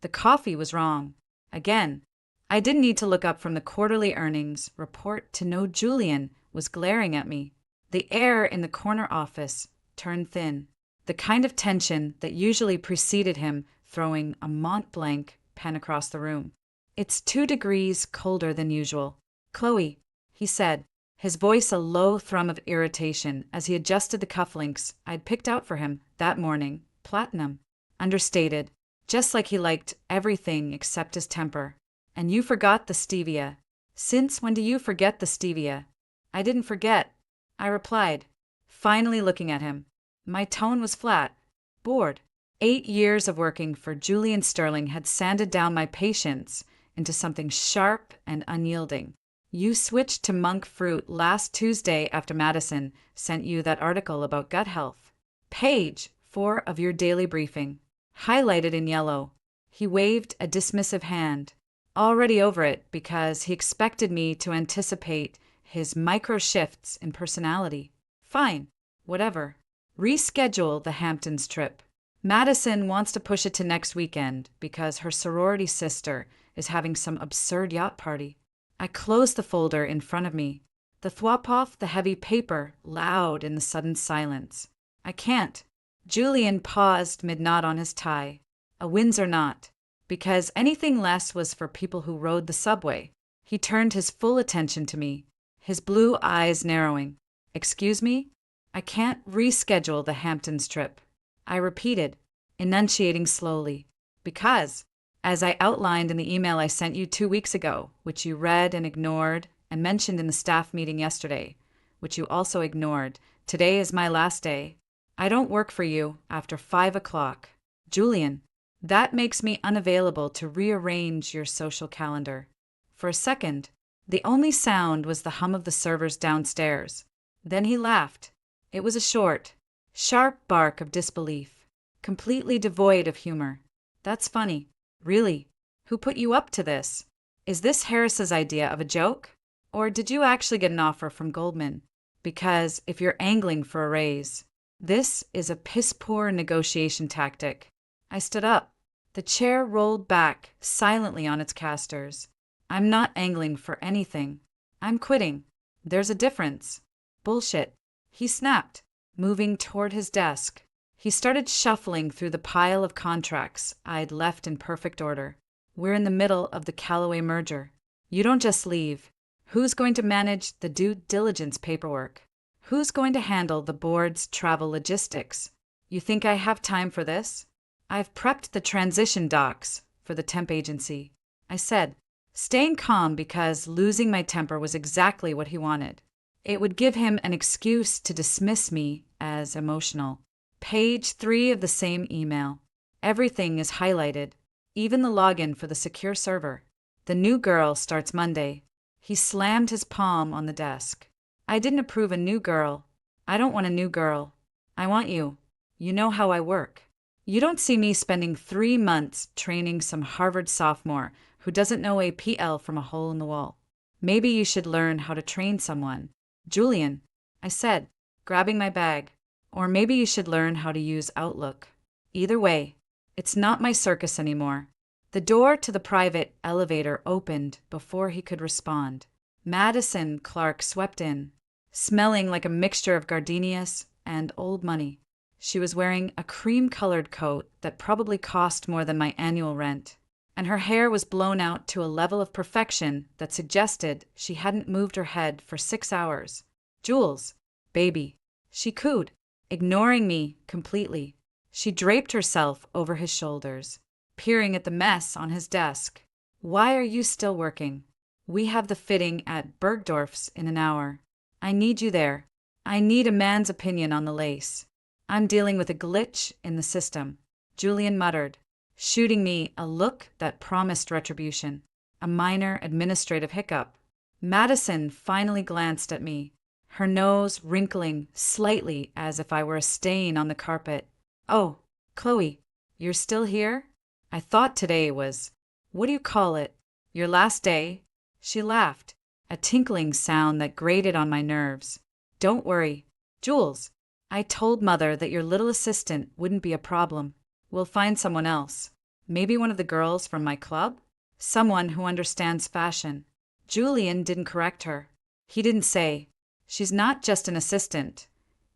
The coffee was wrong. Again. I didn't need to look up from the quarterly earnings report to know Julian was glaring at me. The air in the corner office turned thin, the kind of tension that usually preceded him throwing a Mont Blanc pen across the room. "It's 2 degrees colder than usual. Chloe," he said, his voice a low thrum of irritation as he adjusted the cufflinks I'd picked out for him that morning. Platinum. Understated. Just like he liked everything except his temper. "And you forgot the stevia. Since when do you forget the stevia?" "I didn't forget," I replied, finally looking at him. My tone was flat, bored. 8 years of working for Julian Sterling had sanded down my patience into something sharp and unyielding. "You switched to monk fruit last Tuesday after Madison sent you that article about gut health. Page 4 of your daily briefing. Highlighted in yellow." He waved a dismissive hand. Already over it because he expected me to anticipate his micro shifts in personality. "Fine. Whatever. Reschedule the Hamptons trip. Madison wants to push it to next weekend because her sorority sister is having some absurd yacht party." I closed the folder in front of me, the thwop off the heavy paper loud in the sudden silence. "I can't." Julian paused mid-knot on his tie. A Windsor knot. Because anything less was for people who rode the subway. He turned his full attention to me, his blue eyes narrowing. "Excuse me? I can't reschedule the Hamptons trip," I repeated, enunciating slowly. "Because, as I outlined in the email I sent you 2 weeks ago, which you read and ignored, and mentioned in the staff meeting yesterday, which you also ignored, today is my last day. I don't work for you after 5 o'clock. Julian, that makes me unavailable to rearrange your social calendar." For a second, the only sound was the hum of the servers downstairs. Then he laughed. It was a short, sharp bark of disbelief, completely devoid of humor. "That's funny. Really? Who put you up to this? Is this Harris's idea of a joke? Or did you actually get an offer from Goldman? Because if you're angling for a raise, this is a piss-poor negotiation tactic." I stood up. The chair rolled back silently on its casters. "I'm not angling for anything. I'm quitting. There's a difference." "Bullshit," he snapped, moving toward his desk. He started shuffling through the pile of contracts I'd left in perfect order. "We're in the middle of the Callaway merger. You don't just leave. Who's going to manage the due diligence paperwork? Who's going to handle the board's travel logistics? You think I have time for this? I've prepped the transition docs for the temp agency," I said, staying calm because losing my temper was exactly what he wanted. It would give him an excuse to dismiss me as emotional. Page 3 of the same email. Everything is highlighted, even the login for the secure server. "The new girl starts Monday." He slammed his palm on the desk. "I didn't approve a new girl. I don't want a new girl. I want you. You know how I work. You don't see me spending 3 months training some Harvard sophomore who doesn't know a PL from a hole in the wall. Maybe you should learn how to train someone. Julian," I said, grabbing my bag. "Or maybe you should learn how to use Outlook. Either way, it's not my circus anymore." The door to the private elevator opened before he could respond. Madison Clark swept in, smelling like a mixture of gardenias and old money. She was wearing a cream-colored coat that probably cost more than my annual rent, and her hair was blown out to a level of perfection that suggested she hadn't moved her head for 6 hours. "Jules, baby," she cooed, ignoring me completely. She draped herself over his shoulders, peering at the mess on his desk. "Why are you still working? We have the fitting at Bergdorf's in an hour. I need you there. I need a man's opinion on the lace. I'm dealing with a glitch in the system," Julian muttered, shooting me a look that promised retribution. "A minor administrative hiccup." Madison finally glanced at me, her nose wrinkling slightly as if I were a stain on the carpet. "Oh, Chloe, you're still here? I thought today was, what do you call it, your last day?" She laughed, a tinkling sound that grated on my nerves. "Don't worry, Jules. I told Mother that your little assistant wouldn't be a problem. We'll find someone else." Maybe one of the girls from my club? Someone who understands fashion. Julian didn't correct her. He didn't say, "She's not just an assistant.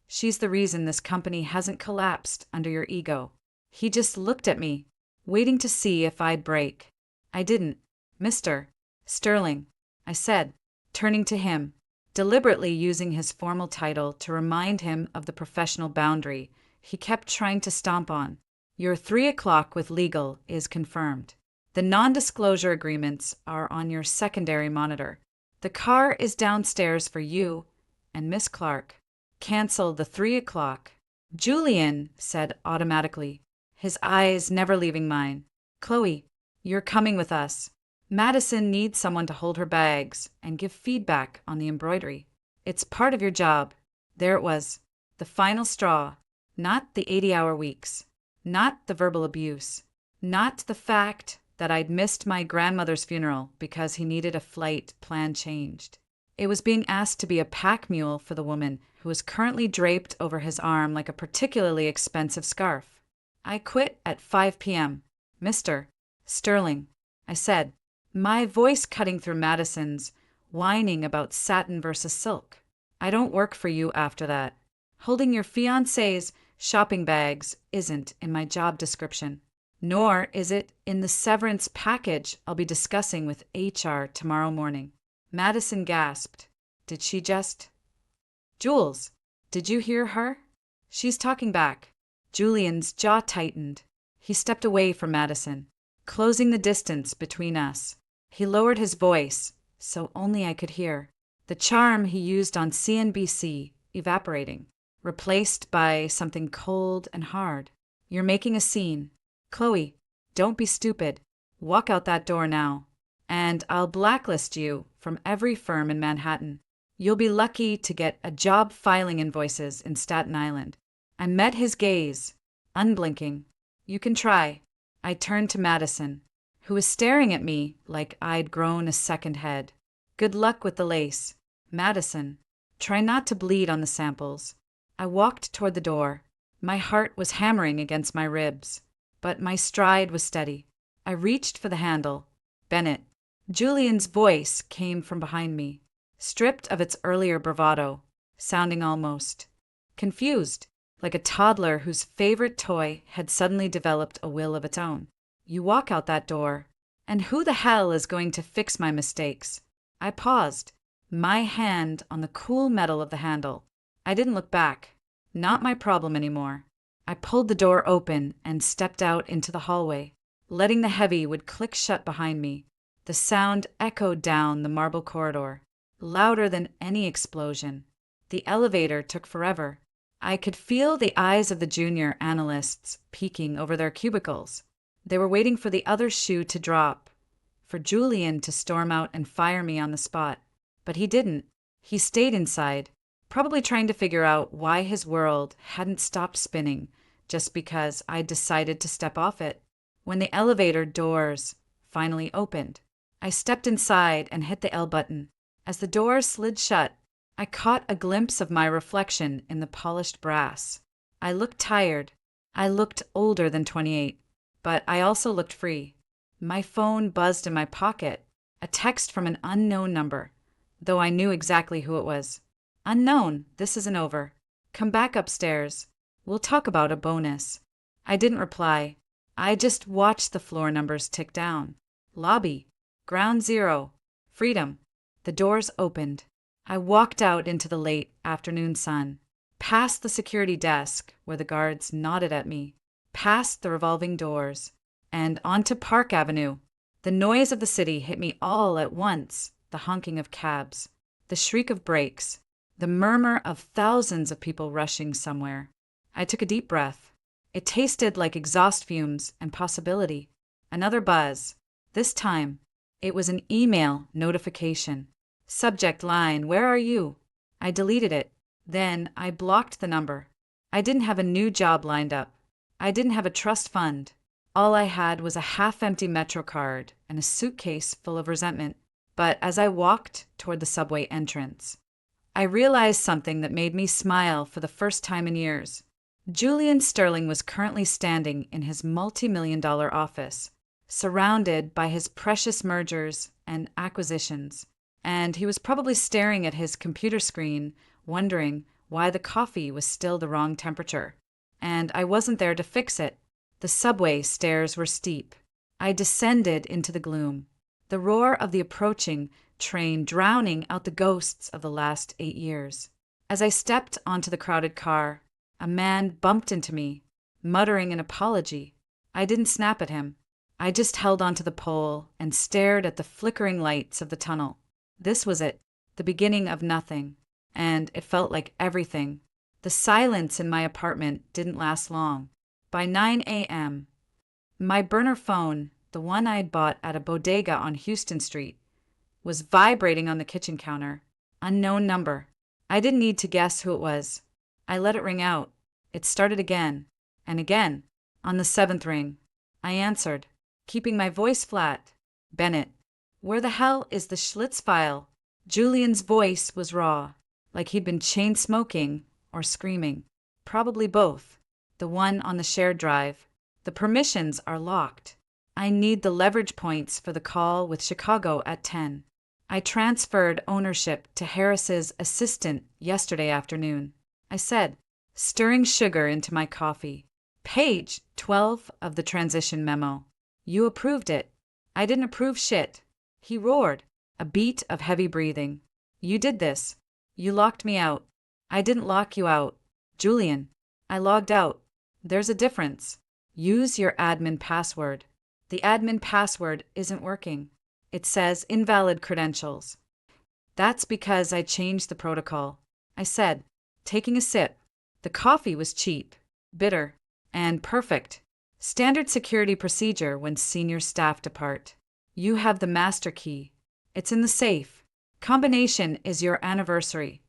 She's the reason this company hasn't collapsed under your ego." He just looked at me, waiting to see if I'd break. I didn't. "Mr. Sterling," I said, turning to him, deliberately using his formal title to remind him of the professional boundary he kept trying to stomp on. "Your 3 o'clock with legal is confirmed. The non-disclosure agreements are on your secondary monitor. The car is downstairs for you and Miss Clark. Cancel the 3 o'clock." Julian said automatically, his eyes never leaving mine. "Chloe, you're coming with us. Madison needs someone to hold her bags and give feedback on the embroidery. It's part of your job." There it was, the final straw. Not the 80-hour weeks. Not the verbal abuse. Not the fact that I'd missed my grandmother's funeral because he needed a flight plan changed. It was being asked to be a pack mule for the woman who was currently draped over his arm like a particularly expensive scarf. "I quit at 5 p.m. Mr. Sterling," I said, my voice cutting through Madison's, whining about satin versus silk. "I don't work for you after that. Holding your fiancé's shopping bags isn't in my job description. Nor is it in the severance package I'll be discussing with HR tomorrow morning." Madison gasped. "Did she just—" "Jules, did you hear her?" "She's talking back." Julian's jaw tightened. He stepped away from Madison, closing the distance between us. He lowered his voice, so only I could hear. The charm he used on CNBC evaporating, replaced by something cold and hard. "You're making a scene. Chloe, don't be stupid. Walk out that door now, and I'll blacklist you from every firm in Manhattan. You'll be lucky to get a job filing invoices in Staten Island." I met his gaze, unblinking. "You can try." I turned to Madison, who was staring at me like I'd grown a second head. "Good luck with the lace. Madison, try not to bleed on the samples." I walked toward the door. My heart was hammering against my ribs, but my stride was steady. I reached for the handle. "Bennett." Julian's voice came from behind me, stripped of its earlier bravado, sounding almost confused, like a toddler whose favorite toy had suddenly developed a will of its own. "You walk out that door, and who the hell is going to fix my mistakes?" I paused, my hand on the cool metal of the handle. I didn't look back. Not my problem anymore. I pulled the door open and stepped out into the hallway, letting the heavy wood click shut behind me. The sound echoed down the marble corridor, louder than any explosion. The elevator took forever. I could feel the eyes of the junior analysts peeking over their cubicles. They were waiting for the other shoe to drop, for Julian to storm out and fire me on the spot. But he didn't. He stayed inside, probably trying to figure out why his world hadn't stopped spinning just because I'd decided to step off it. When the elevator doors finally opened, I stepped inside and hit the L button. As the door slid shut, I caught a glimpse of my reflection in the polished brass. I looked tired. I looked older than 28, but I also looked free. My phone buzzed in my pocket, a text from an unknown number, though I knew exactly who it was. "Unknown, this isn't over. Come back upstairs. We'll talk about a bonus." I didn't reply. I just watched the floor numbers tick down. Lobby, ground 0, freedom. The doors opened. I walked out into the late afternoon sun, past the security desk where the guards nodded at me, past the revolving doors, and onto Park Avenue. The noise of the city hit me all at once, the honking of cabs, the shriek of brakes, the murmur of thousands of people rushing somewhere. I took a deep breath. It tasted like exhaust fumes and possibility. Another buzz. This time, it was an email notification. Subject line, "Where are you?" I deleted it. Then I blocked the number. I didn't have a new job lined up. I didn't have a trust fund. All I had was a half-empty Metro card and a suitcase full of resentment. But as I walked toward the subway entrance, I realized something that made me smile for the first time in years. Julian Sterling was currently standing in his multi-million-dollar office, surrounded by his precious mergers and acquisitions, and he was probably staring at his computer screen, wondering why the coffee was still the wrong temperature. And I wasn't there to fix it. The subway stairs were steep. I descended into the gloom, the roar of the approaching train drowning out the ghosts of the last 8 years. As I stepped onto the crowded car, a man bumped into me, muttering an apology. I didn't snap at him. I just held onto the pole and stared at the flickering lights of the tunnel. This was it, the beginning of nothing, and it felt like everything. The silence in my apartment didn't last long. By 9 a.m., my burner phone, the one I'd bought at a bodega on Houston Street, was vibrating on the kitchen counter. Unknown number. I didn't need to guess who it was. I let it ring out. It started again, and again. On the seventh ring, I answered, keeping my voice flat. Bennett. Where the hell is the Schlitz file? Julian's voice was raw, like he'd been chain-smoking or screaming. Probably both. The one on the shared drive. The permissions are locked. I need the leverage points for the call with Chicago at 10. I transferred ownership to Harris's assistant yesterday afternoon. I said, stirring sugar into my coffee. Page 12 of the transition memo. You approved it. I didn't approve shit. He roared, a beat of heavy breathing. You did this. You locked me out. I didn't lock you out. Julian, I logged out. There's a difference. Use your admin password. The admin password isn't working. It says invalid credentials. That's because I changed the protocol. I said, taking a sip. The coffee was cheap, bitter, and perfect. Standard security procedure when senior staff depart. You have the master key. It's in the safe. Combination is your anniversary,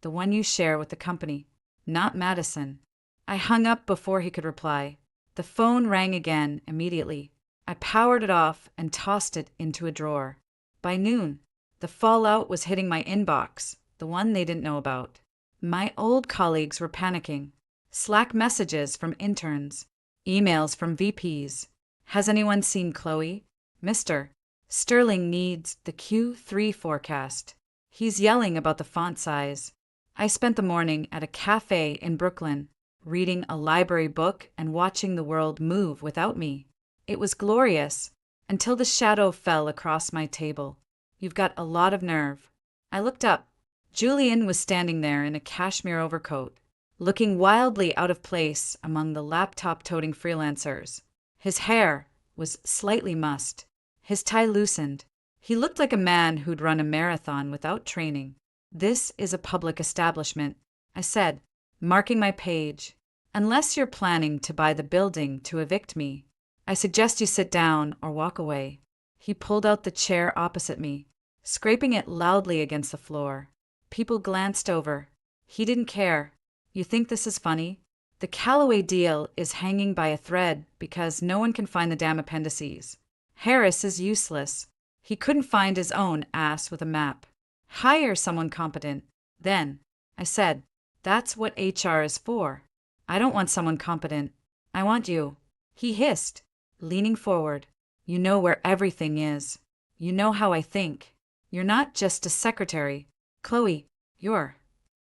the one you share with the company, not Madison. I hung up before he could reply. The phone rang again immediately. I powered it off and tossed it into a drawer. By noon, the fallout was hitting my inbox, the one they didn't know about. My old colleagues were panicking. Slack messages from interns, emails from VPs. Has anyone seen Chloe? Mr. Sterling needs the Q3 forecast. He's yelling about the font size. I spent the morning at a cafe in Brooklyn, reading a library book and watching the world move without me. It was glorious, until the shadow fell across my table. You've got a lot of nerve. I looked up. Julian was standing there in a cashmere overcoat, looking wildly out of place among the laptop-toting freelancers. His hair was slightly mussed, his tie loosened. He looked like a man who'd run a marathon without training. This is a public establishment, I said, marking my page. Unless you're planning to buy the building to evict me, I suggest you sit down or walk away. He pulled out the chair opposite me, scraping it loudly against the floor. People glanced over. He didn't care. You think this is funny? The Callaway deal is hanging by a thread because no one can find the damn appendices. Harris is useless. He couldn't find his own ass with a map. Hire someone competent. Then, I said, that's what HR is for. I don't want someone competent. I want you. He hissed, leaning forward. You know where everything is. You know how I think. You're not just a secretary. Chloe, you're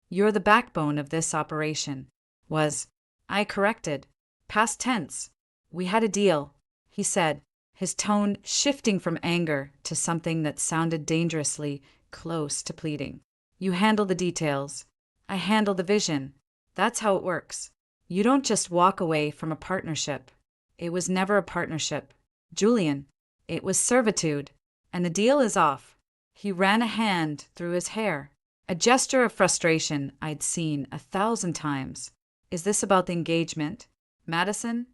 the backbone of this operation. I corrected. Past tense. We had a deal, he said, his tone shifting from anger to something that sounded dangerously close to pleading. You handle the details. I handle the vision. That's how it works. You don't just walk away from a partnership. It was never a partnership. Julian, it was servitude. And the deal is off. He ran a hand through his hair, a gesture of frustration I'd seen 1,000 times. Is this about the engagement? Madison?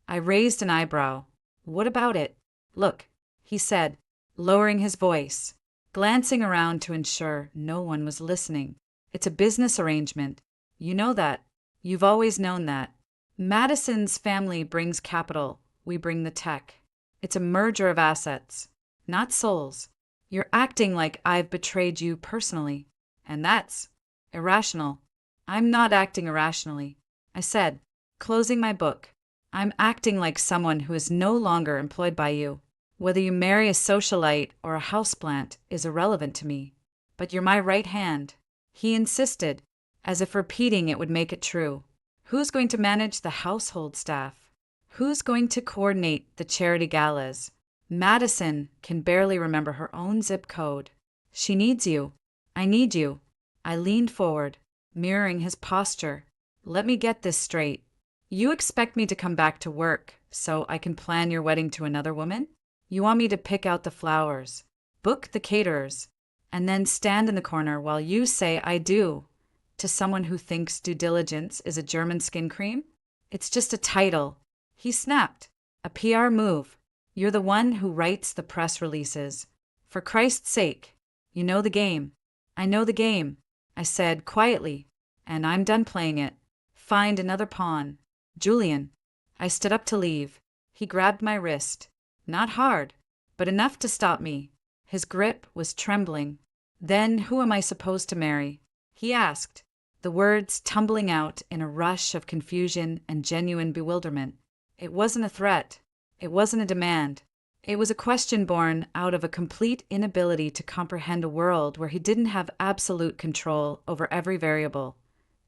I raised an eyebrow. What about it? Look, he said, lowering his voice, glancing around to ensure no one was listening. It's a business arrangement. You know that. You've always known that. Madison's family brings capital. We bring the tech. It's a merger of assets, not souls. You're acting like I've betrayed you personally, and that's irrational. I'm not acting irrationally. I said, Closing my book. I'm acting like someone who is no longer employed by you. Whether you marry a socialite or a houseplant is irrelevant to me. But you're my right hand. He insisted, as if repeating it would make it true. Who's going to manage the household staff? Who's going to coordinate the charity galas? Madison can barely remember her own zip code. She needs you. I need you. I leaned forward, mirroring his posture. Let me get this straight. You expect me to come back to work so I can plan your wedding to another woman? You want me to pick out the flowers, book the caterers, and then stand in the corner while you say I do to someone who thinks due diligence is a German skin cream? It's just a title. He snapped. A PR move. You're the one who writes the press releases. For Christ's sake, you know the game. I know the game, I said quietly, and I'm done playing it. Find another pawn. Julian. I stood up to leave. He grabbed my wrist. Not hard, but enough to stop me. His grip was trembling. Then who am I supposed to marry? He asked, the words tumbling out in a rush of confusion and genuine bewilderment. It wasn't a threat. It wasn't a demand. It was a question born out of a complete inability to comprehend a world where he didn't have absolute control over every variable,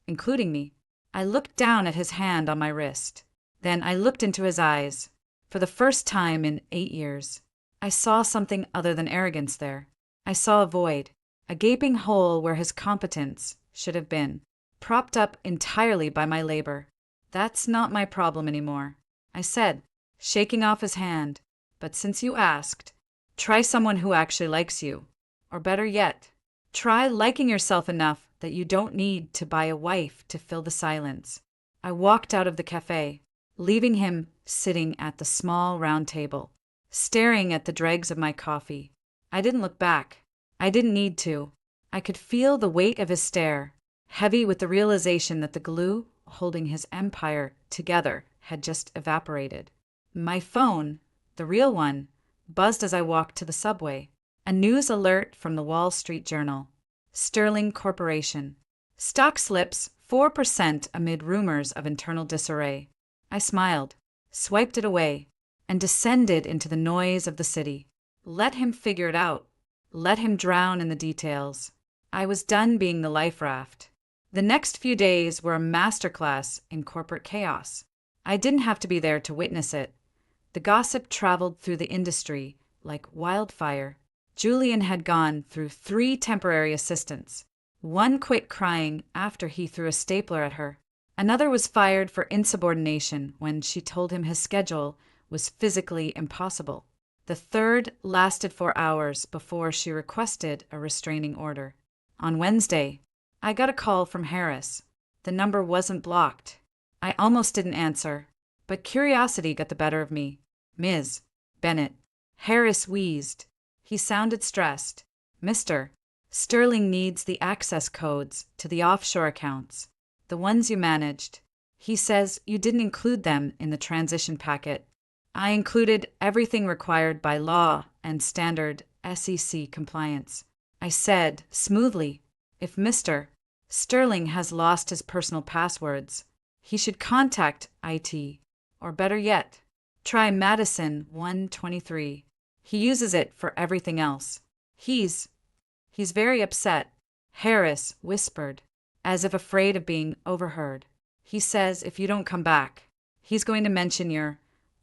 including me. I looked down at his hand on my wrist. Then I looked into his eyes. For the first time in 8 years, I saw something other than arrogance there. I saw a void, a gaping hole where his competence should have been, propped up entirely by my labor. That's not my problem anymore, I said, shaking off his hand. But since you asked, try someone who actually likes you. Or better yet, try liking yourself enough that you don't need to buy a wife to fill the silence. I walked out of the cafe, leaving him sitting at the small round table, staring at the dregs of my coffee. I didn't look back. I didn't need to. I could feel the weight of his stare, heavy with the realization that the glue holding his empire together had just evaporated. My phone, the real one, buzzed as I walked to the subway. A news alert from the Wall Street Journal. Sterling Corporation. Stock slips 4% amid rumors of internal disarray. I smiled, swiped it away, and descended into the noise of the city. Let him figure it out. Let him drown in the details. I was done being the life raft. The next few days were a masterclass in corporate chaos. I didn't have to be there to witness it. The gossip traveled through the industry like wildfire. Julian had gone through 3 temporary assistants. One quit crying after he threw a stapler at her. Another was fired for insubordination when she told him his schedule was physically impossible. The third lasted 4 hours before she requested a restraining order. On Wednesday, I got a call from Harris. The number wasn't blocked. I almost didn't answer, but curiosity got the better of me. Ms. Bennett. Harris wheezed. He sounded stressed. Mr. Sterling needs the access codes to the offshore accounts, the ones you managed. He says you didn't include them in the transition packet. I included everything required by law and standard SEC compliance. I said, smoothly, if Mr. Sterling has lost his personal passwords, he should contact IT, or better yet, try Madison 123. He uses it for everything else. He's very upset, Harris whispered, as if afraid of being overheard. He says if you don't come back, he's going to mention your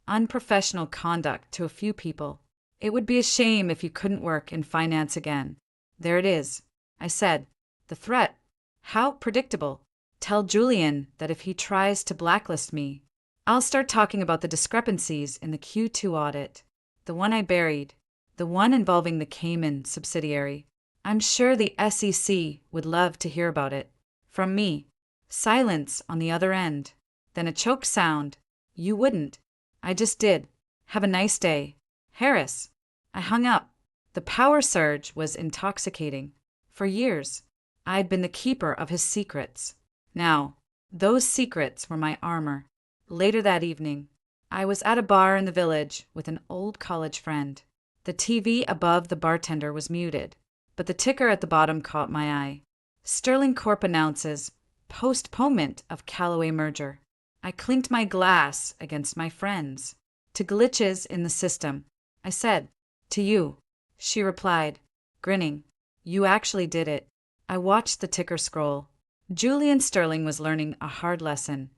unprofessional conduct to a few people. It would be a shame if you couldn't work in finance again. There it is, I said. The threat. How predictable. Tell Julian that if he tries to blacklist me, I'll start talking about the discrepancies in the Q2 audit. The one I buried. The one involving the Cayman subsidiary. I'm sure the SEC would love to hear about it. From me. Silence on the other end. Then a choked sound. You wouldn't. I just did. Have a nice day. Harris. I hung up. The power surge was intoxicating. For years, I'd been the keeper of his secrets. Now, those secrets were my armor. Later that evening, I was at a bar in the village with an old college friend. The TV above the bartender was muted, but the ticker at the bottom caught my eye. Sterling Corp announces postponement of Callaway merger. I clinked my glass against my friend's. To glitches in the system, I said. To you. She replied, grinning. You actually did it. I watched the ticker scroll. Julian Sterling was learning a hard lesson.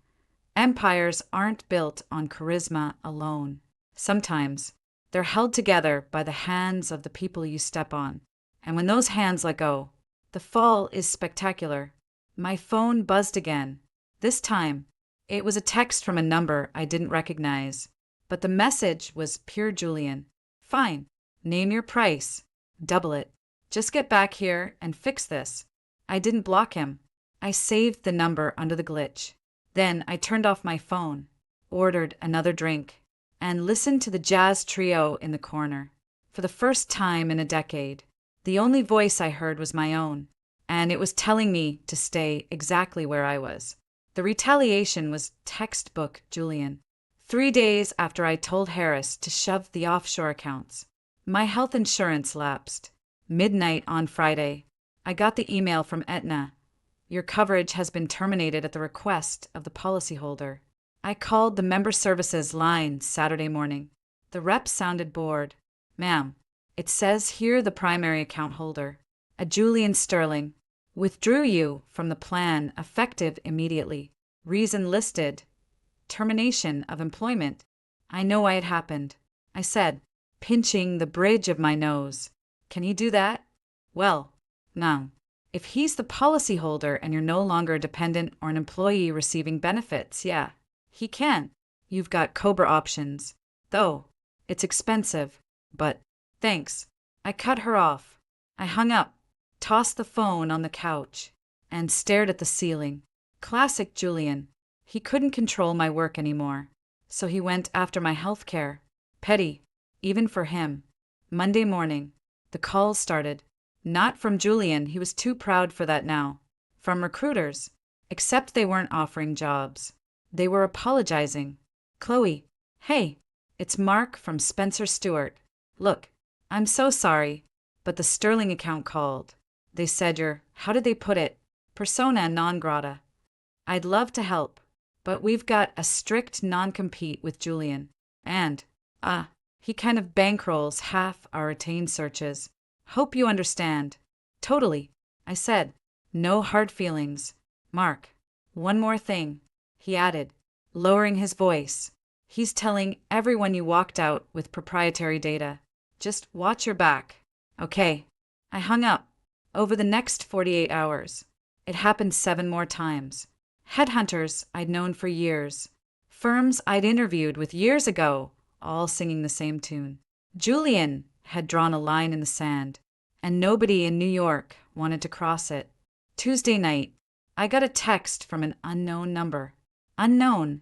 Empires aren't built on charisma alone. Sometimes they're held together by the hands of the people you step on. And when those hands let go, the fall is spectacular. My phone buzzed again. This time, it was a text from a number I didn't recognize. But the message was pure Julian. Fine. Name your price. Double it. Just get back here and fix this. I didn't block him. I saved the number under the glitch. Then I turned off my phone, ordered another drink, and listened to the jazz trio in the corner. For the first time in a decade, the only voice I heard was my own, and it was telling me to stay exactly where I was. The retaliation was textbook Julian. 3 days after I told Harris to shove the offshore accounts, my health insurance lapsed. Midnight on Friday, I got the email from Aetna. Your coverage has been terminated at the request of the policyholder. I called the member services line Saturday morning. The rep sounded bored. Ma'am, it says here the primary account holder, a Julian Sterling, withdrew you from the plan effective immediately. Reason listed. Termination of employment. I know why it happened. I said, pinching the bridge of my nose. Can he do that? Well, no. If he's the policyholder and you're no longer a dependent or an employee receiving benefits, yeah, he can. You've got COBRA options. Though, it's expensive. But, thanks. I cut her off. I hung up, tossed the phone on the couch, and stared at the ceiling. Classic Julian. He couldn't control my work anymore, so he went after my health care. Petty, even for him. Monday morning, the calls started. Not from Julian, he was too proud for that now. From recruiters, except they weren't offering jobs. They were apologizing. Chloe, hey, it's Mark from Spencer Stewart. Look, I'm so sorry, but the Sterling account called. They said you're, how did they put it, persona non grata. I'd love to help, but we've got a strict non-compete with Julian. And, he kind of bankrolls half our retained searches. Hope you understand. Totally, I said. No hard feelings. Mark, one more thing, he added, lowering his voice. He's telling everyone you walked out with proprietary data. Just watch your back. Okay. I hung up. Over the next 48 hours, it happened 7 more times. Headhunters I'd known for years. Firms I'd interviewed with years ago, all singing the same tune. Julian had drawn a line in the sand, and nobody in New York wanted to cross it. Tuesday night, I got a text from an unknown number. Unknown.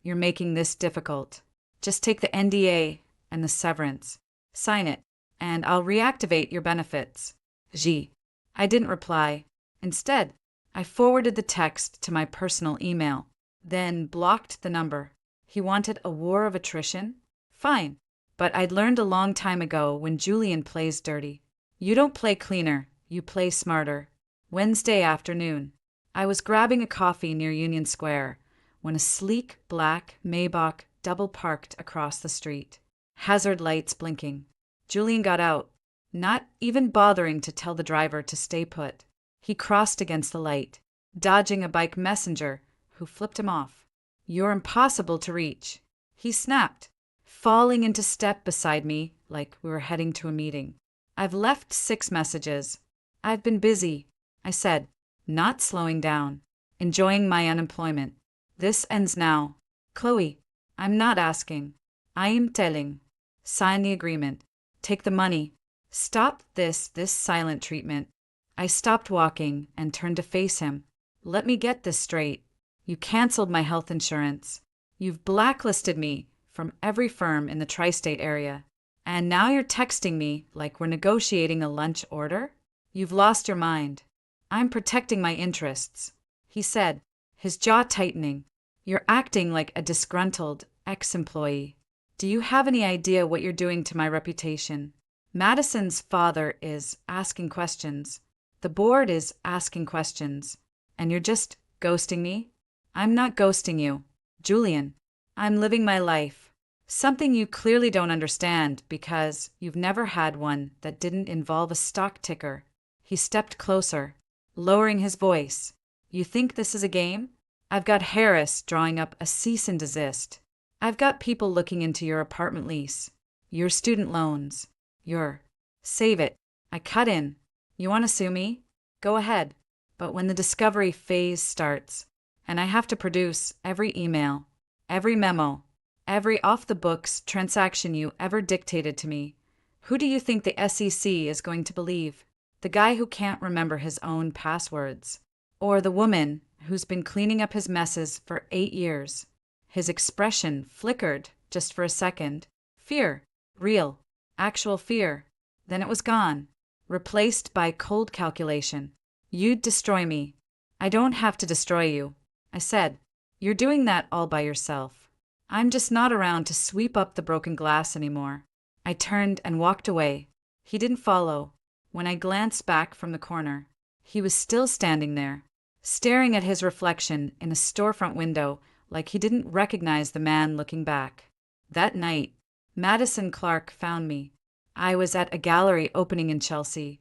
You're making this difficult. Just take the NDA and the severance. Sign it, and I'll reactivate your benefits. G. I didn't reply. Instead, I forwarded the text to my personal email, then blocked the number. He wanted a war of attrition? Fine. But I'd learned a long time ago when Julian plays dirty. You don't play cleaner, you play smarter. Wednesday afternoon. I was grabbing a coffee near Union Square when a sleek black Maybach double parked across the street. Hazard lights blinking. Julian got out, not even bothering to tell the driver to stay put. He crossed against the light, dodging a bike messenger who flipped him off. You're impossible to reach. He snapped, falling into step beside me like we were heading to a meeting. I've left 6 messages. I've been busy, I said, not slowing down, enjoying my unemployment. This ends now. Chloe, I'm not asking. I am telling. Sign the agreement. Take the money. Stop this silent treatment. I stopped walking and turned to face him. Let me get this straight. You canceled my health insurance. You've blacklisted me from every firm in the tri-state area. And now you're texting me like we're negotiating a lunch order? You've lost your mind. I'm protecting my interests, he said, his jaw tightening. You're acting like a disgruntled ex-employee. Do you have any idea what you're doing to my reputation? Madison's father is asking questions. The board is asking questions. And you're just ghosting me? I'm not ghosting you. Julian, I'm living my life. Something you clearly don't understand because you've never had one that didn't involve a stock ticker. He stepped closer, lowering his voice. You think this is a game? I've got Harris drawing up a cease and desist. I've got people looking into your apartment lease, your student loans, your… Save it. I cut in. You want to sue me? Go ahead. But when the discovery phase starts, and I have to produce every email, every memo, every off-the-books transaction you ever dictated to me, who do you think the SEC is going to believe? The guy who can't remember his own passwords? Or the woman who's been cleaning up his messes for 8 years? His expression flickered just for a second. Fear. Real. Actual fear. Then it was gone, replaced by cold calculation. You'd destroy me. I don't have to destroy you, I said. You're doing that all by yourself. I'm just not around to sweep up the broken glass anymore. I turned and walked away. He didn't follow. When I glanced back from the corner, he was still standing there, staring at his reflection in a storefront window like he didn't recognize the man looking back. That night, Madison Clark found me. I was at a gallery opening in Chelsea.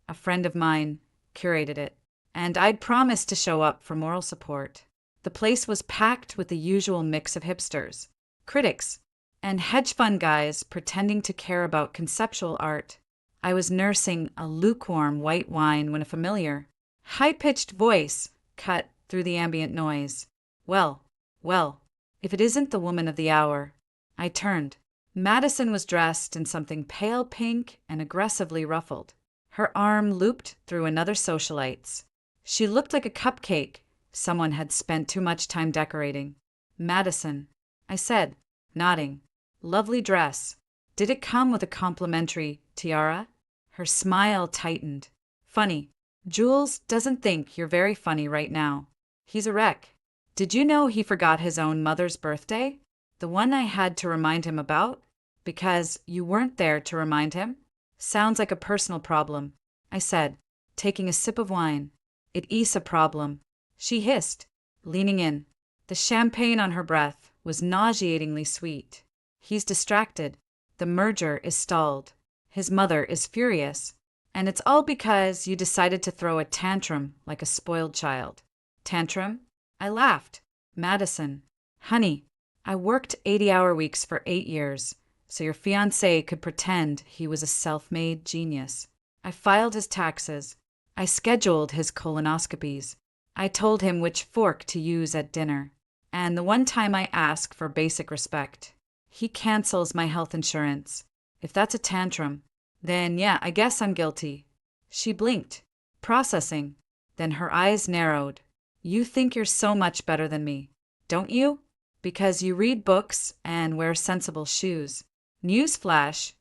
A friend of mine curated it, and I'd promised to show up for moral support. The place was packed with the usual mix of hipsters, critics, and hedge fund guys pretending to care about conceptual art. I was nursing a lukewarm white wine when a familiar, high-pitched voice cut through the ambient noise. Well, if it isn't the woman of the hour. I turned. Madison was dressed in something pale pink and aggressively ruffled. Her arm looped through another socialite's. She looked like a cupcake someone had spent too much time decorating. Madison, I said, nodding. Lovely dress. Did it come with a complimentary tiara? Her smile tightened. Funny. Jules doesn't think you're very funny right now. He's a wreck. Did you know he forgot his own mother's birthday? The one I had to remind him about? Because you weren't there to remind him? Sounds like a personal problem, I said, taking a sip of wine. It is a problem, she hissed, leaning in. The champagne on her breath was nauseatingly sweet. He's distracted. The merger is stalled. His mother is furious. And it's all because you decided to throw a tantrum like a spoiled child. Tantrum? I laughed. Madison, honey, I worked 80-hour weeks for 8 years, so your fiancé could pretend he was a self-made genius. I filed his taxes. I scheduled his colonoscopies. I told him which fork to use at dinner. And the one time I ask for basic respect, he cancels my health insurance. If that's a tantrum, then yeah, I guess I'm guilty. She blinked, processing. Then her eyes narrowed. You think you're so much better than me, don't you? Because you read books and wear sensible shoes. Newsflash,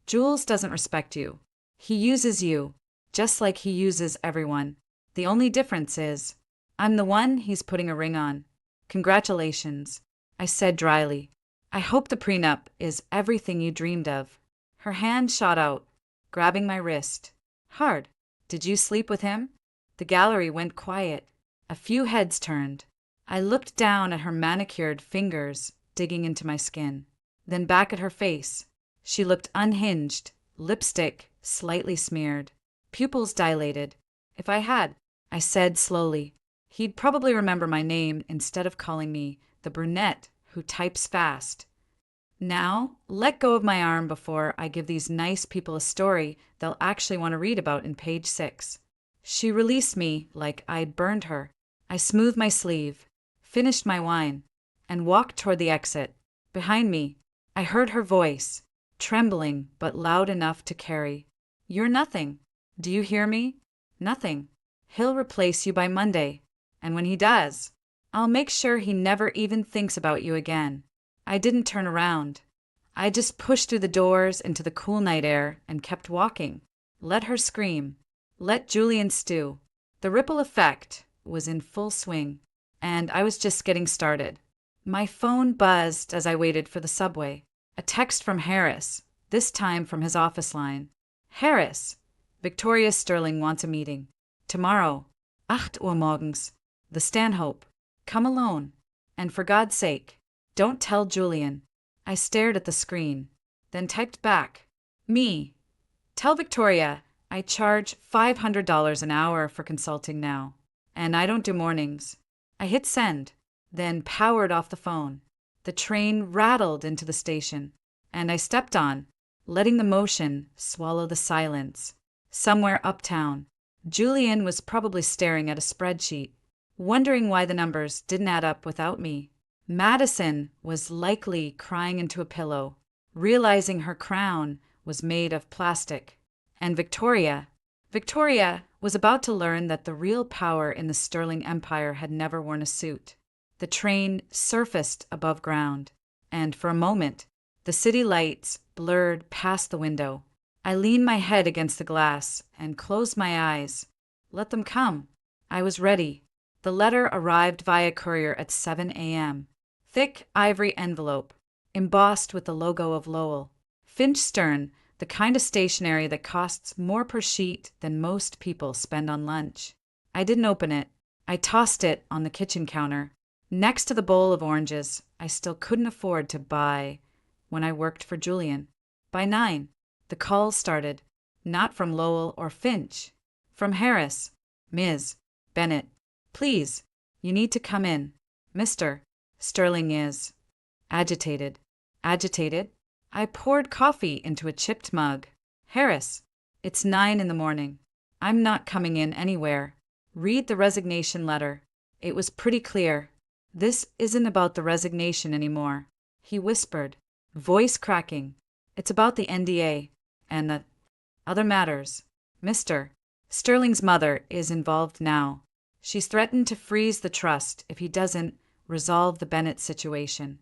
Jules doesn't respect you. He uses you, just like he uses everyone. The only difference is, I'm the one he's putting a ring on. Congratulations, I said dryly. I hope the prenup is everything you dreamed of. Her hand shot out, grabbing my wrist. Hard. Did you sleep with him? The gallery went quiet. A few heads turned. I looked down at her manicured fingers digging into my skin, then back at her face. She looked unhinged, lipstick slightly smeared, pupils dilated. If I had, I said slowly, he'd probably remember my name instead of calling me the brunette who types fast. Now, let go of my arm before I give these nice people a story they'll actually want to read about in page 6. She released me like I'd burned her. I smoothed my sleeve, finished my wine, and walked toward the exit. Behind me, I heard her voice, trembling but loud enough to carry. You're nothing. Do you hear me? Nothing. He'll replace you by Monday, and when he does, I'll make sure he never even thinks about you again. I didn't turn around. I just pushed through the doors into the cool night air and kept walking. Let her scream. Let Julian stew. The ripple effect was in full swing, and I was just getting started. My phone buzzed as I waited for the subway. A text from Harris, this time from his office line. Harris, Victoria Sterling wants a meeting. Tomorrow, 8 Uhr morgens. The Stanhope. Come alone. And for God's sake, don't tell Julian. I stared at the screen, then typed back. Me. Tell Victoria I charge $500 an hour for consulting now, and I don't do mornings. I hit send, then powered off the phone. The train rattled into the station, and I stepped on, letting the motion swallow the silence. Somewhere uptown, Julian was probably staring at a spreadsheet, wondering why the numbers didn't add up without me. Madison was likely crying into a pillow, realizing her crown was made of plastic. And Victoria was about to learn that the real power in the Sterling Empire had never worn a suit. The train surfaced above ground, and for a moment, the city lights blurred past the window. I leaned my head against the glass and closed my eyes. Let them come. I was ready. The letter arrived via courier at 7 a.m. Thick ivory envelope, embossed with the logo of Lowell. Finch Stern, the kind of stationery that costs more per sheet than most people spend on lunch. I didn't open it. I tossed it on the kitchen counter, next to the bowl of oranges I still couldn't afford to buy when I worked for Julian. By 9, the calls started, not from Lowell or Finch, from Harris. Ms. Bennett, please, you need to come in. Mr. Sterling is agitated. Agitated? I poured coffee into a chipped mug. Harris, it's 9 in the morning. I'm not coming in anywhere. Read the resignation letter. It was pretty clear. This isn't about the resignation anymore, he whispered, voice cracking. It's about the NDA and the other matters. Mr. Sterling's mother is involved now. She's threatened to freeze the trust if he doesn't resolve the Bennett situation.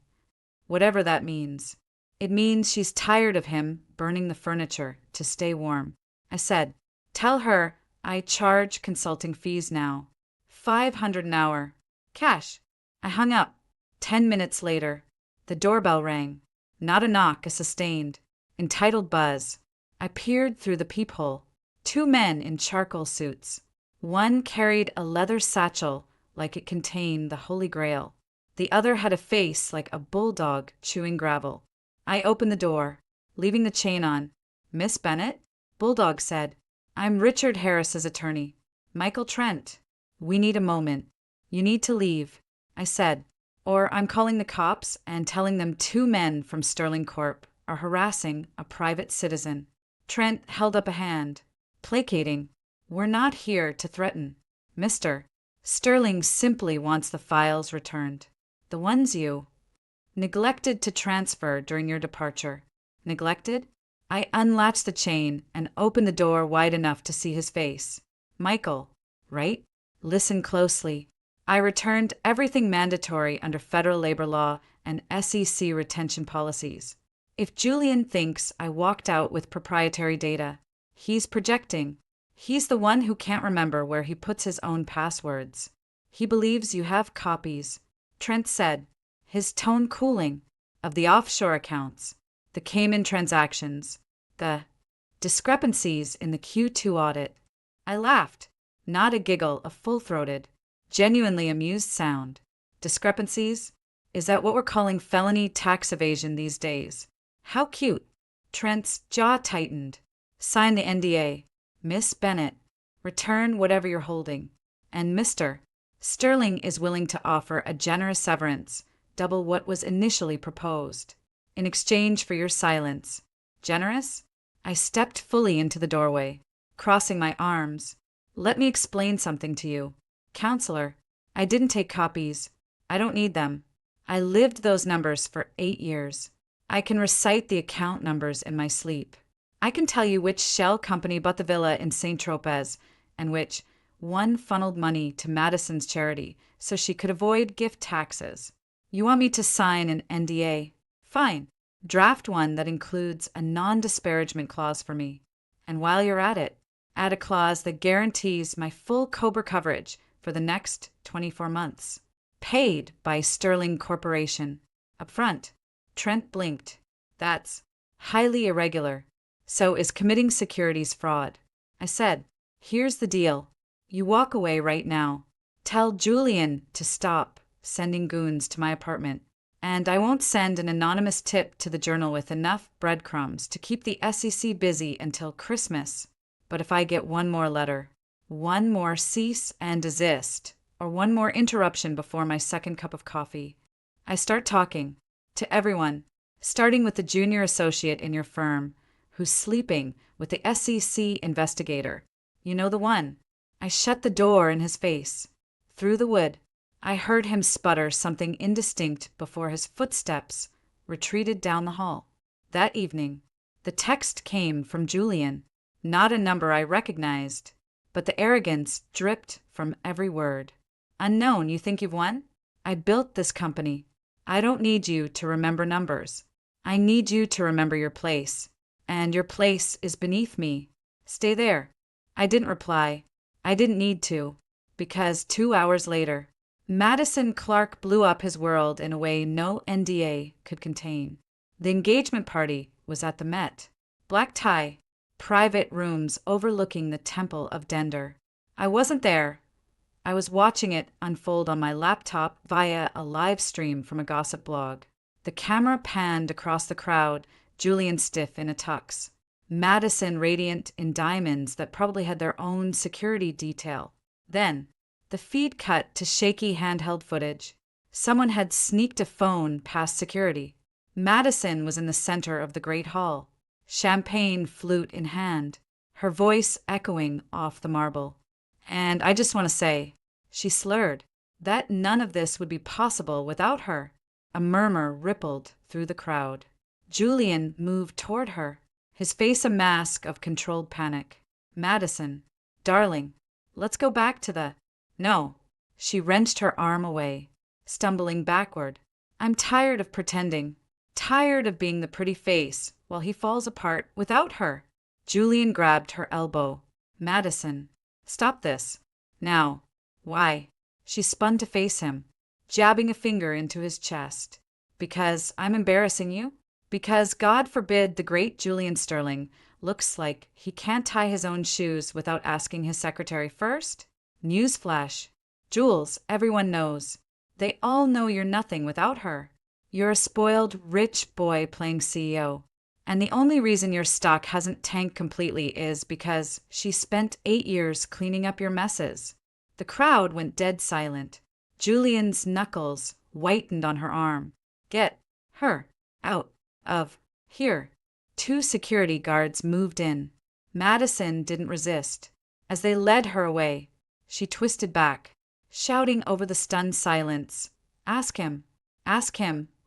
Whatever that means. It means she's tired of him burning the furniture to stay warm. I said, tell her I charge consulting fees now. $500 an hour. Cash. I hung up. 10 minutes later, the doorbell rang. Not a knock, a sustained, entitled buzz. I peered through the peephole. 2 men in charcoal suits. One carried a leather satchel like it contained the Holy Grail. The other had a face like a bulldog chewing gravel. I opened the door, leaving the chain on. Miss Bennett? Bulldog said. I'm Richard Harris's attorney. Michael Trent. We need a moment. You need to leave, I said, or I'm calling the cops and telling them 2 men from Sterling Corp are harassing a private citizen. Trent held up a hand, placating. We're not here to threaten. Mr. Sterling simply wants the files returned. The ones you neglected to transfer during your departure. Neglected? I unlatched the chain and opened the door wide enough to see his face. Michael, right? Listen closely. I returned everything mandatory under federal labor law and SEC retention policies. If Julian thinks I walked out with proprietary data, he's projecting. He's the one who can't remember where he puts his own passwords. He believes you have copies, Trent said, his tone cooling, of the offshore accounts, the Cayman transactions, the discrepancies in the Q2 audit. I laughed, not a giggle, a full-throated, genuinely amused sound. Discrepancies? Is that what we're calling felony tax evasion these days? How cute. Trent's jaw tightened. Sign the NDA. Miss Bennett, return whatever you're holding. And Mr. Sterling is willing to offer a generous severance, double what was initially proposed, in exchange for your silence. Generous? I stepped fully into the doorway, crossing my arms. Let me explain something to you. Counselor, I didn't take copies. I don't need them. I lived those numbers for 8 years. I can recite the account numbers in my sleep. I can tell you which shell company bought the villa in St. Tropez and which one funneled money to Madison's charity so she could avoid gift taxes. You want me to sign an NDA? Fine. Draft one that includes a non-disparagement clause for me. And while you're at it, add a clause that guarantees my full COBRA coverage for the next 24 months. Paid by Sterling Corporation. Up front. Trent blinked. That's highly irregular. So is committing securities fraud. I said, here's the deal. You walk away right now. Tell Julian to stop sending goons to my apartment. And I won't send an anonymous tip to the Journal with enough breadcrumbs to keep the SEC busy until Christmas. But if I get one more letter, one more cease and desist, or one more interruption before my second cup of coffee, I start talking to everyone, starting with the junior associate in your firm who's sleeping with the SEC investigator. You know the one. I shut the door in his face. Through the wood, I heard him sputter something indistinct before his footsteps retreated down the hall. That evening, the text came from Julian, not a number I recognized, but the arrogance dripped from every word. Unknown, you think you've won? I built this company. I don't need you to remember numbers. I need you to remember your place. And your place is beneath me. Stay there. I didn't reply. I didn't need to, because 2 hours later, Madison Clark blew up his world in a way no NDA could contain. The engagement party was at the Met. Black tie, private rooms overlooking the Temple of Dender. I wasn't there. I was watching it unfold on my laptop via a live stream from a gossip blog. The camera panned across the crowd, Julian stiff in a tux, Madison radiant in diamonds that probably had their own security detail. Then, the feed cut to shaky handheld footage. Someone had sneaked a phone past security. Madison was in the center of the Great Hall, champagne flute in hand, her voice echoing off the marble. And I just want to say, she slurred, that none of this would be possible without her. A murmur rippled through the crowd. Julian moved toward her, his face a mask of controlled panic. Madison, darling, let's go back to the... No. She wrenched her arm away, stumbling backward. I'm tired of pretending, tired of being the pretty face while he falls apart without her. Julian grabbed her elbow. Madison, stop this. Now. Why? She spun to face him, jabbing a finger into his chest. Because I'm embarrassing you? Because, God forbid, the great Julian Sterling looks like he can't tie his own shoes without asking his secretary first? Newsflash. Jules, everyone knows. They all know you're nothing without her. You're a spoiled, rich boy playing CEO. And the only reason your stock hasn't tanked completely is because she spent 8 years cleaning up your messes. The crowd went dead silent. Julian's knuckles whitened on her arm. Get her out of here. 2 security guards moved in. Madison didn't resist. As they led her away, she twisted back, shouting over the stunned silence. Ask him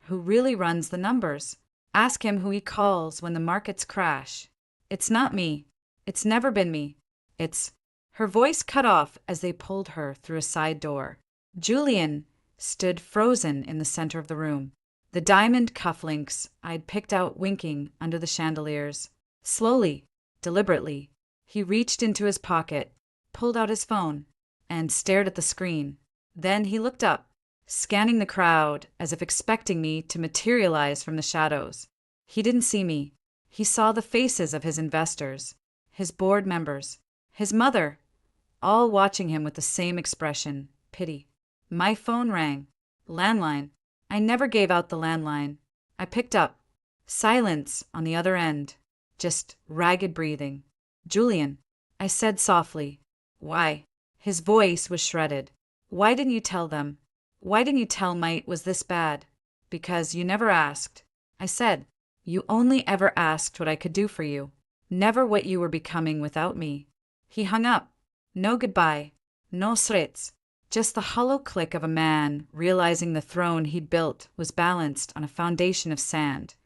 who really runs the numbers. Ask him who he calls when the markets crash. It's not me. It's never been me. It's... Her voice cut off as they pulled her through a side door. Julian stood frozen in the center of the room, the diamond cufflinks I'd picked out winking under the chandeliers. Slowly, deliberately, he reached into his pocket, pulled out his phone, and stared at the screen. Then he looked up, scanning the crowd as if expecting me to materialize from the shadows. He didn't see me. He saw the faces of his investors, his board members, his mother, all watching him with the same expression, pity. My phone rang. Landline. I never gave out the landline. I picked up. Silence on the other end. Just ragged breathing. Julian, I said softly. Why? His voice was shredded. Why didn't you tell them? Why didn't you tell Mite was this bad? Because you never asked. I said, you only ever asked what I could do for you, never what you were becoming without me. He hung up. No goodbye. No srets. Just the hollow click of a man realizing the throne he'd built was balanced on a foundation of sand,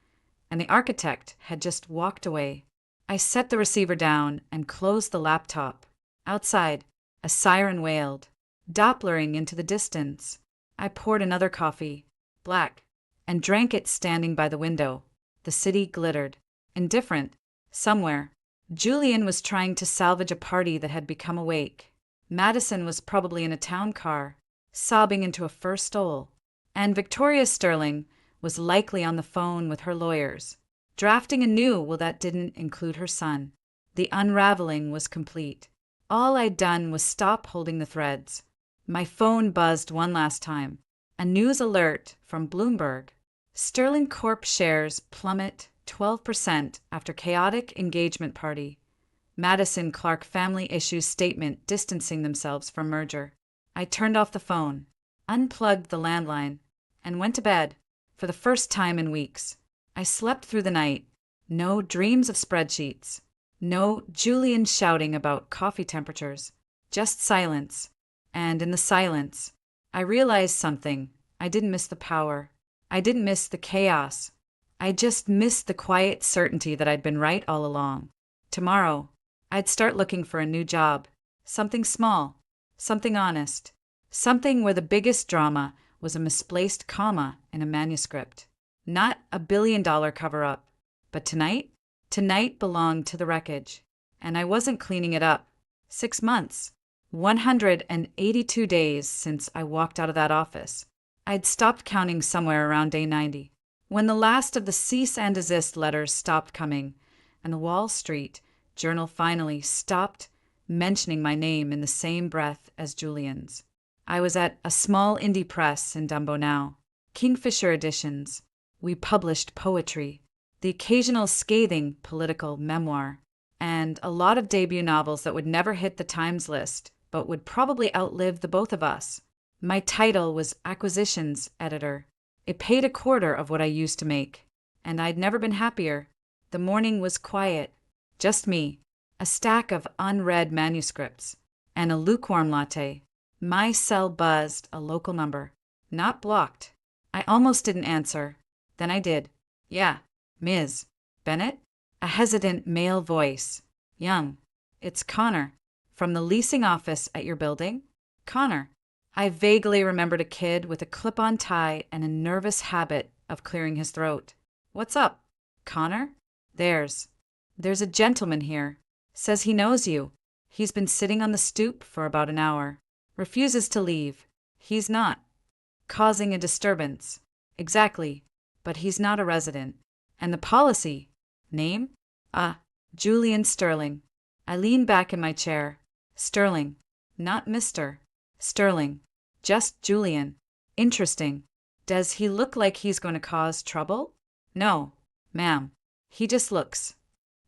and the architect had just walked away. I set the receiver down and closed the laptop. Outside, a siren wailed, Dopplering into the distance. I poured another coffee, black, and drank it standing by the window. The city glittered. Indifferent. Somewhere, Julian was trying to salvage a party that had become awake. Madison was probably in a town car, sobbing into a fur stole. And Victoria Sterling was likely on the phone with her lawyers, drafting a new will that didn't include her son. The unraveling was complete. All I'd done was stop holding the threads. My phone buzzed one last time. A news alert from Bloomberg. Sterling Corp shares plummet 12% after chaotic engagement party. Madison Clark family issues statement distancing themselves from merger. I turned off the phone, unplugged the landline, and went to bed for the first time in weeks. I slept through the night. No dreams of spreadsheets. No Julian shouting about coffee temperatures. Just silence. And in the silence, I realized something. I didn't miss the power. I didn't miss the chaos. I just missed the quiet certainty that I'd been right all along. Tomorrow, I'd start looking for a new job. Something small. Something honest. Something where the biggest drama was a misplaced comma in a manuscript. Not a billion-dollar cover-up. But tonight belonged to the wreckage. And I wasn't cleaning it up. 6 months. 182 days since I walked out of that office. I'd stopped counting somewhere around day 90. When the last of the cease and desist letters stopped coming, and the Wall Street Journal finally stopped mentioning my name in the same breath as Julian's. I was at a small indie press in Dumbo now. Kingfisher Editions. We published poetry, the occasional scathing political memoir, and a lot of debut novels that would never hit the Times list, but would probably outlive the both of us. My title was Acquisitions Editor. It paid a quarter of what I used to make, and I'd never been happier. The morning was quiet. Just me, a stack of unread manuscripts, and a lukewarm latte. My cell buzzed a local number. Not blocked. I almost didn't answer. Then I did. Yeah, Ms. Bennett? A hesitant male voice. Young. It's Connor. From the leasing office at your building? Connor. I vaguely remembered a kid with a clip-on tie and a nervous habit of clearing his throat. What's up? Connor? There's a gentleman here. Says he knows you. He's been sitting on the stoop for about an hour. Refuses to leave. He's not causing a disturbance. Exactly. But he's not a resident. And the policy? Name? Julian Sterling. I leaned back in my chair. Sterling. Not Mr. Sterling. Just Julian. Interesting. Does he look like he's going to cause trouble? No, ma'am. He just looks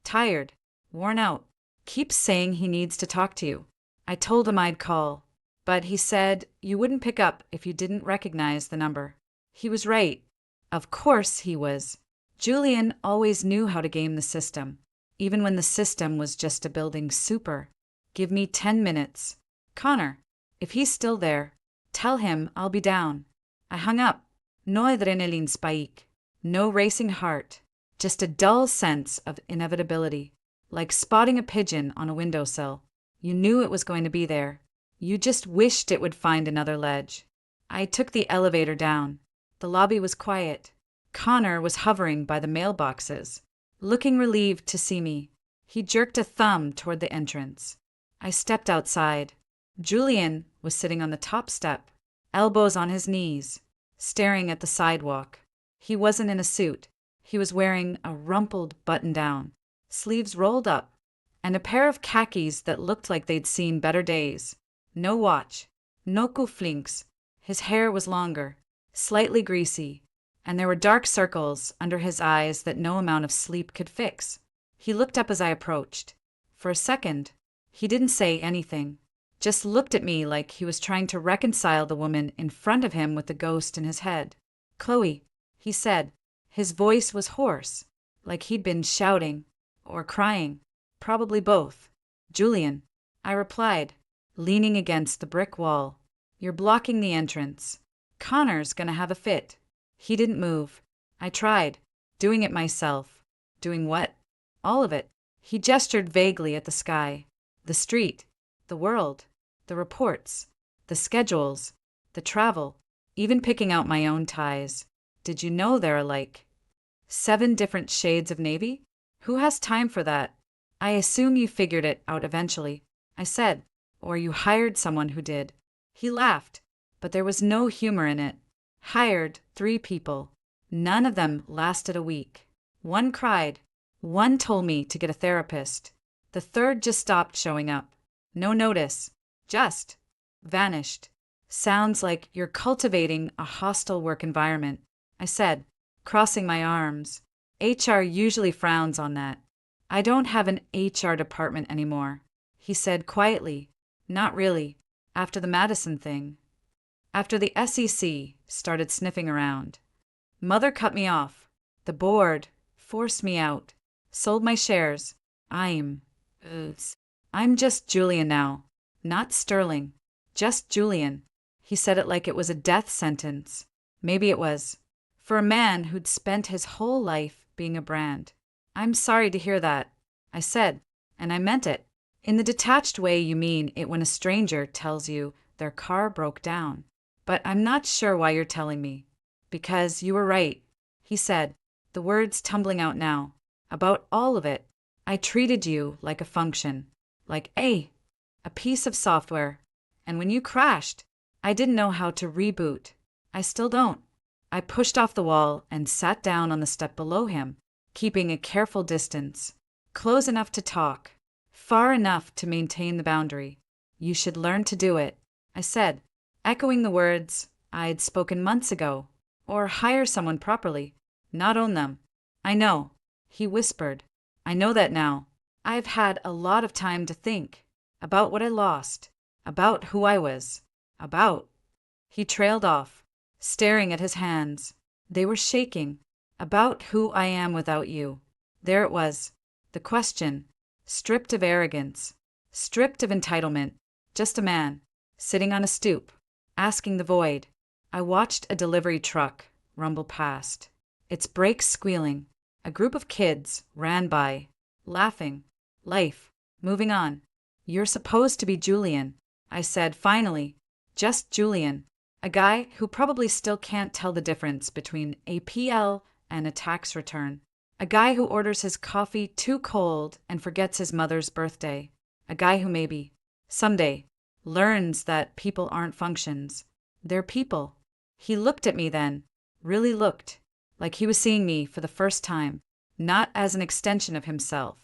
tired, worn out. Keeps saying he needs to talk to you. I told him I'd call, but he said you wouldn't pick up if you didn't recognize the number. He was right. Of course he was. Julian always knew how to game the system, even when the system was just a building super. Give me 10 minutes. Connor, if he's still there, tell him I'll be down. I hung up. No adrenaline spike. No racing heart. Just a dull sense of inevitability, like spotting a pigeon on a windowsill. You knew it was going to be there. You just wished it would find another ledge. I took the elevator down. The lobby was quiet. Connor was hovering by the mailboxes, looking relieved to see me. He jerked a thumb toward the entrance. I stepped outside. Julian was sitting on the top step, elbows on his knees, staring at the sidewalk. He wasn't in a suit. He was wearing a rumpled button-down, sleeves rolled up, and a pair of khakis that looked like they'd seen better days. No watch, no cufflinks. His hair was longer, slightly greasy, and there were dark circles under his eyes that no amount of sleep could fix. He looked up as I approached. For a second, he didn't say anything, just looked at me like he was trying to reconcile the woman in front of him with the ghost in his head. Chloe, he said. His voice was hoarse, like he'd been shouting or crying, probably both. Julian, I replied, leaning against the brick wall. You're blocking the entrance. Connor's gonna have a fit. He didn't move. I tried, doing it myself. Doing what? All of it. He gestured vaguely at the sky, the street, the world, the reports, the schedules, the travel, even picking out my own ties. Did you know there are like 7 different shades of navy? Who has time for that? I assume you figured it out eventually, I said, or you hired someone who did. He laughed, but there was no humor in it. Hired 3 people. None of them lasted a week. One cried. One told me to get a therapist. The third just stopped showing up. No notice. Just vanished. Sounds like you're cultivating a hostile work environment, I said, crossing my arms. HR usually frowns on that. I don't have an HR department anymore, he said quietly. Not really. After the Madison thing. After the SEC started sniffing around. Mother cut me off. The board forced me out. Sold my shares. I'm just Julian now. Not Sterling. Just Julian. He said it like it was a death sentence. Maybe it was. For a man who'd spent his whole life being a brand. I'm sorry to hear that, I said, and I meant it. In the detached way you mean it when a stranger tells you their car broke down. But I'm not sure why you're telling me. Because you were right, he said, the words tumbling out now. About all of it. I treated you like a function. Like a piece of software. And when you crashed, I didn't know how to reboot. I still don't. I pushed off the wall and sat down on the step below him, keeping a careful distance. Close enough to talk. Far enough to maintain the boundary. You should learn to do it, I said, echoing the words I'd spoken months ago. Or hire someone properly, not own them. I know, he whispered. I know that now. I've had a lot of time to think. About what I lost. About who I was. About. He trailed off, staring at his hands. They were shaking. About who I am without you. There it was. The question. Stripped of arrogance. Stripped of entitlement. Just a man. Sitting on a stoop. Asking the void. I watched a delivery truck rumble past. Its brakes squealing. A group of kids ran by. Laughing. Life. Moving on. You're supposed to be Julian, I said finally. Just Julian. A guy who probably still can't tell the difference between a PL and a tax return. A guy who orders his coffee too cold and forgets his mother's birthday. A guy who maybe, someday, learns that people aren't functions. They're people. He looked at me then, really looked, like he was seeing me for the first time, not as an extension of himself,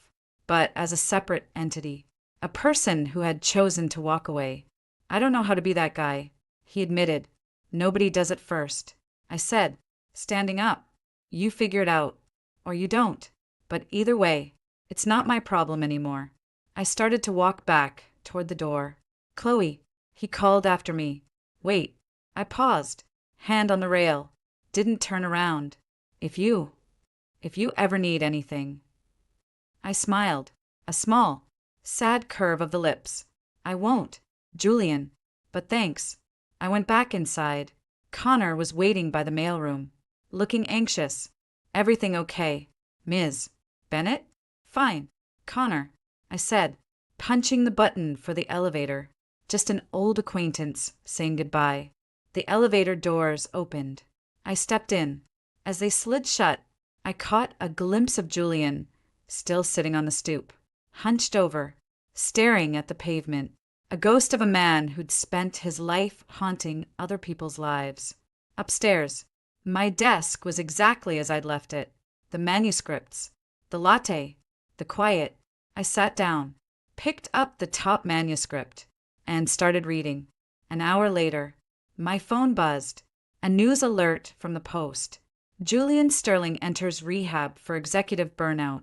but as a separate entity. A person who had chosen to walk away. I don't know how to be that guy, he admitted. Nobody does it first. I said, standing up. You figure it out. Or you don't. But either way, it's not my problem anymore. I started to walk back toward the door. Chloe, he called after me. Wait. I paused, hand on the rail. Didn't turn around. If you ever need anything. I smiled. A small, sad curve of the lips. I won't, Julian. But thanks. I went back inside. Connor was waiting by the mailroom, looking anxious. Everything okay, Ms. Bennett? Fine. Connor, I said, punching the button for the elevator. Just an old acquaintance saying goodbye. The elevator doors opened. I stepped in. As they slid shut, I caught a glimpse of Julian, still sitting on the stoop, hunched over, staring at the pavement. A ghost of a man who'd spent his life haunting other people's lives. Upstairs, my desk was exactly as I'd left it. The manuscripts, the latte, the quiet. I sat down, picked up the top manuscript, and started reading. An hour later, my phone buzzed. A news alert from the Post. Julian Sterling enters rehab for executive burnout.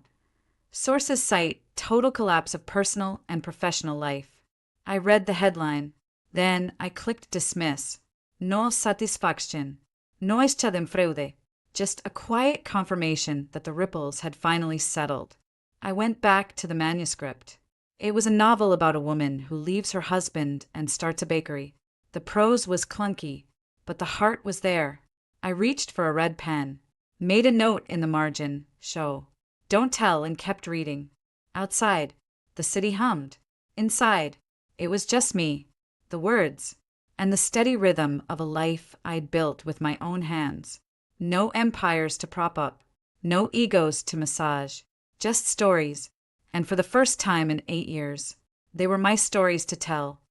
Sources cite total collapse of personal and professional life. I read the headline. Then I clicked dismiss. No satisfaction. No está de fraude. Just a quiet confirmation that the ripples had finally settled. I went back to the manuscript. It was a novel about a woman who leaves her husband and starts a bakery. The prose was clunky, but the heart was there. I reached for a red pen, made a note in the margin, show. Don't tell, and kept reading. Outside, the city hummed. Inside, it was just me, the words, and the steady rhythm of a life I'd built with my own hands. No empires to prop up, no egos to massage, just stories, and for the first time in 8 years, they were my stories to tell.